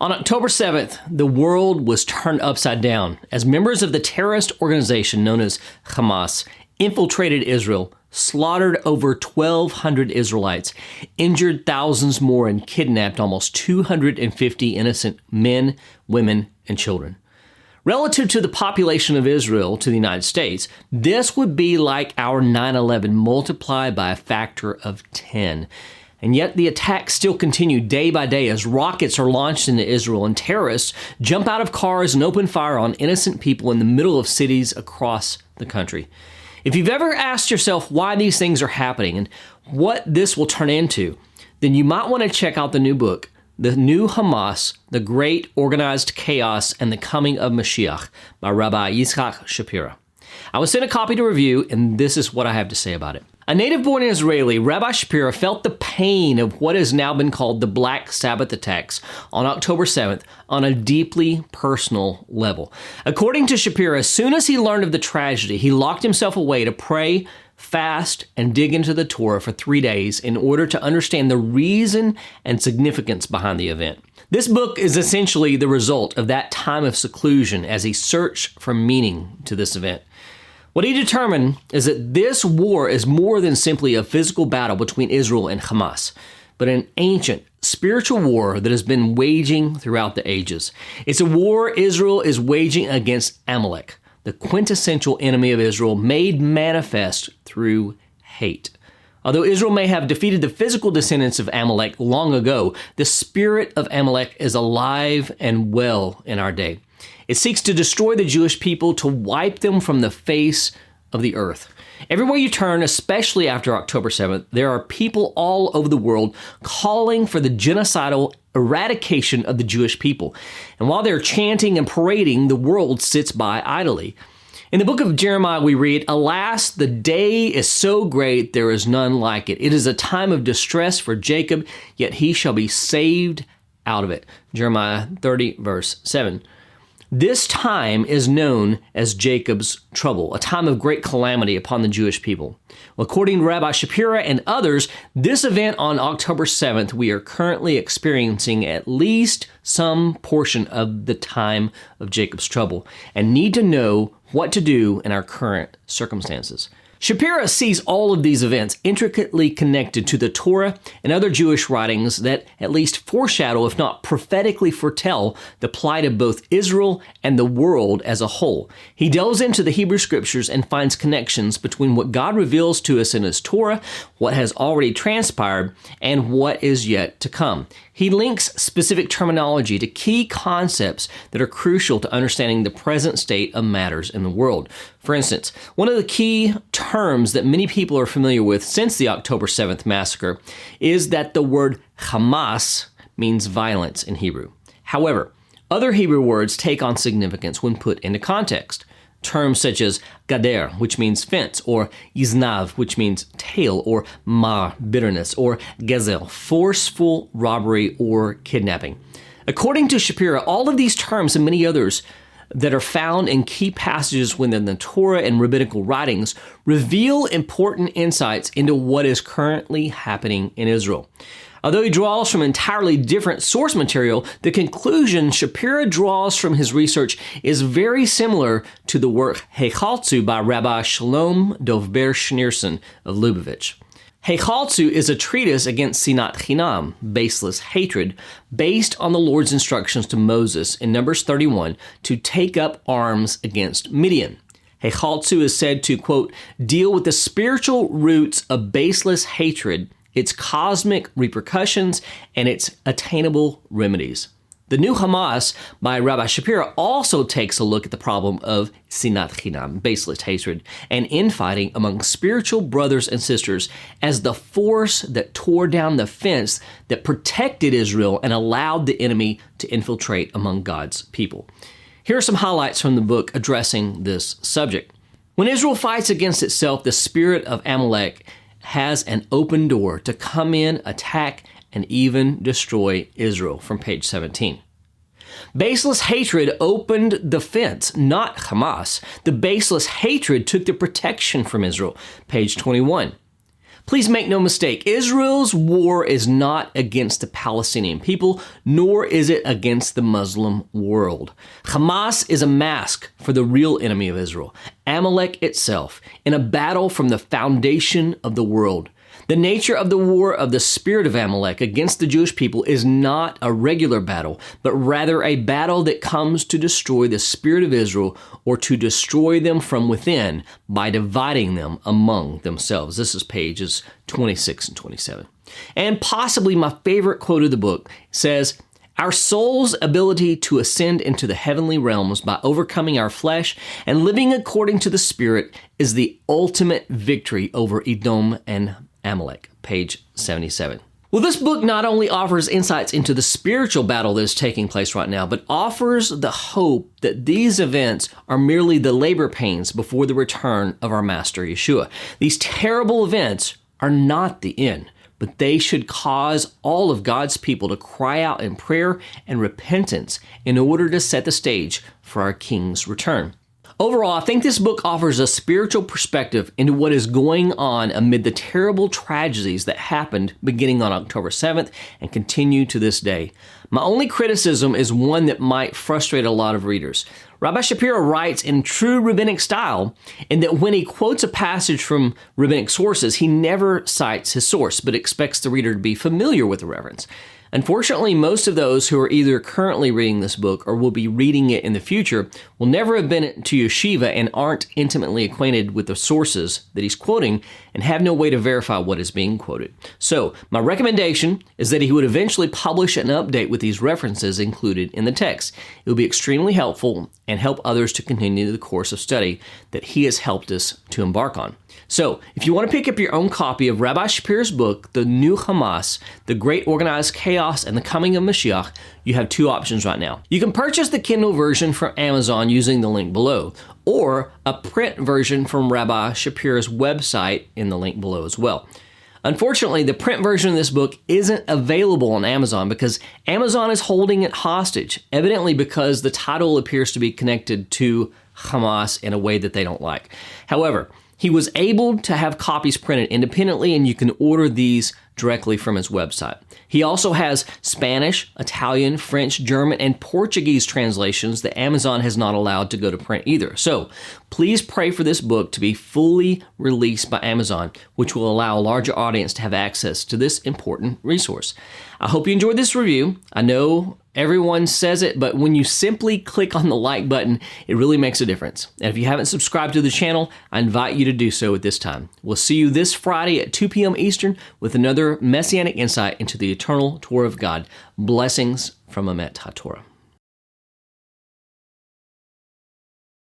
On October 7th, the world was turned upside down as members of the terrorist organization known as Hamas infiltrated Israel, slaughtered over 1,200 Israelites, injured thousands more, and kidnapped almost 250 innocent men, women, and children. Relative to the population of Israel to the United States, this would be like our 9/11 multiplied by a factor of 10. And yet the attacks still continue day by day as rockets are launched into Israel and terrorists jump out of cars and open fire on innocent people in the middle of cities across the country. If you've ever asked yourself why these things are happening and what this will turn into, then you might want to check out the new book, The New Hamas, The Great Organized Chaos and the Coming of Mashiach by Rabbi Itzhak Shapira. I was sent a copy to review, and this is what I have to say about it. A native-born Israeli, Rabbi Shapira felt the pain of what has now been called the Black Sabbath attacks on October 7th on a deeply personal level. According to Shapira, as soon as he learned of the tragedy, he locked himself away to pray, fast, and dig into the Torah for 3 days in order to understand the reason and significance behind the event. This book is essentially the result of that time of seclusion as he searched for meaning to this event. What he determined is that this war is more than simply a physical battle between Israel and Hamas, but an ancient spiritual war that has been waging throughout the ages. It's a war Israel is waging against Amalek, the quintessential enemy of Israel made manifest through hate. Although Israel may have defeated the physical descendants of Amalek long ago, the spirit of Amalek is alive and well in our day. It seeks to destroy the Jewish people, to wipe them from the face of the earth. Everywhere you turn, especially after October 7th, there are people all over the world calling for the genocidal eradication of the Jewish people. And while they're chanting and parading, the world sits by idly. In the book of Jeremiah, we read, "Alas, the day is so great, there is none like it. It is a time of distress for Jacob, yet he shall be saved out of it." Jeremiah 30, verse 7. This time is known as Jacob's trouble, a time of great calamity upon the Jewish people. Well, according to Rabbi Shapira and others, this event on October 7th, we are currently experiencing at least some portion of the time of Jacob's trouble and need to know what to do in our current circumstances. Shapira sees all of these events intricately connected to the Torah and other Jewish writings that at least foreshadow, if not prophetically foretell, the plight of both Israel and the world as a whole. He delves into the Hebrew Scriptures and finds connections between what God reveals to us in His Torah, what has already transpired, and what is yet to come. He links specific terminology to key concepts that are crucial to understanding the present state of matters in the world. For instance, one of the key terms that many people are familiar with since the October 7th massacre is that the word Hamas means violence in Hebrew. However, other Hebrew words take on significance when put into context. Terms such as gader, which means fence, or yiznav, which means tail, or mar, bitterness, or gezel, forceful robbery or kidnapping. According to Shapira, all of these terms and many others that are found in key passages within the Torah and rabbinical writings reveal important insights into what is currently happening in Israel. Although he draws from entirely different source material, the conclusion Shapira draws from his research is very similar to the work Heichaltzu by Rabbi Shalom Dovber Schneerson of Lubavitch. Heichaltzu is a treatise against sinat chinam, baseless hatred, based on the Lord's instructions to Moses in Numbers 31 to take up arms against Midian. Heichaltzu is said to, quote, deal with the spiritual roots of baseless hatred, its cosmic repercussions, and its attainable remedies. The New Hamas by Rabbi Shapira also takes a look at the problem of sinat chinam, baseless hatred, and infighting among spiritual brothers and sisters as the force that tore down the fence that protected Israel and allowed the enemy to infiltrate among God's people. Here are some highlights from the book addressing this subject. When Israel fights against itself, the spirit of Amalek has an open door to come in, attack, and even destroy Israel, from page 17. Baseless hatred opened the fence, not Hamas. The baseless hatred took the protection from Israel, page 21. Please make no mistake, Israel's war is not against the Palestinian people, nor is it against the Muslim world. Hamas is a mask for the real enemy of Israel, Amalek itself, in a battle from the foundation of the world. The nature of the war of the spirit of Amalek against the Jewish people is not a regular battle, but rather a battle that comes to destroy the spirit of Israel or to destroy them from within by dividing them among themselves. This is pages 26 and 27. And possibly my favorite quote of the book says, "Our soul's ability to ascend into the heavenly realms by overcoming our flesh and living according to the Spirit is the ultimate victory over Edom and Amalek," page 77. Well, this book not only offers insights into the spiritual battle that is taking place right now, but offers the hope that these events are merely the labor pains before the return of our Master Yeshua. These terrible events are not the end, but they should cause all of God's people to cry out in prayer and repentance in order to set the stage for our King's return. Overall, I think this book offers a spiritual perspective into what is going on amid the terrible tragedies that happened beginning on October 7th and continue to this day. My only criticism is one that might frustrate a lot of readers. Rabbi Shapira writes in true rabbinic style in that when he quotes a passage from rabbinic sources, he never cites his source, but expects the reader to be familiar with the reference. Unfortunately, most of those who are either currently reading this book or will be reading it in the future will never have been to yeshiva and aren't intimately acquainted with the sources that he's quoting and have no way to verify what is being quoted. So, my recommendation is that he would eventually publish an update with these references included in the text. It would be extremely helpful and help others to continue the course of study that he has helped us to embark on. So, if you want to pick up your own copy of Rabbi Shapira's book, The New Hamas, The Great Organized Chaos and the Coming of Mashiach, you have two options right now. You can purchase the Kindle version from Amazon using the link below, or a print version from Rabbi Shapira's website in the link below as well. Unfortunately, the print version of this book isn't available on Amazon because Amazon is holding it hostage, evidently because the title appears to be connected to Hamas in a way that they don't like. However, he was able to have copies printed independently, and you can order these directly from his website. He also has Spanish, Italian, French, German, and Portuguese translations that Amazon has not allowed to go to print either. So please pray for this book to be fully released by Amazon, which will allow a larger audience to have access to this important resource. I hope you enjoyed this review. I know everyone says it, but when you simply click on the like button, it really makes a difference. And if you haven't subscribed to the channel, I invite you to do so at this time. We'll see you this Friday at 2 p.m. Eastern with another Messianic insight into the eternal Torah of God. Blessings from Emet HaTorah.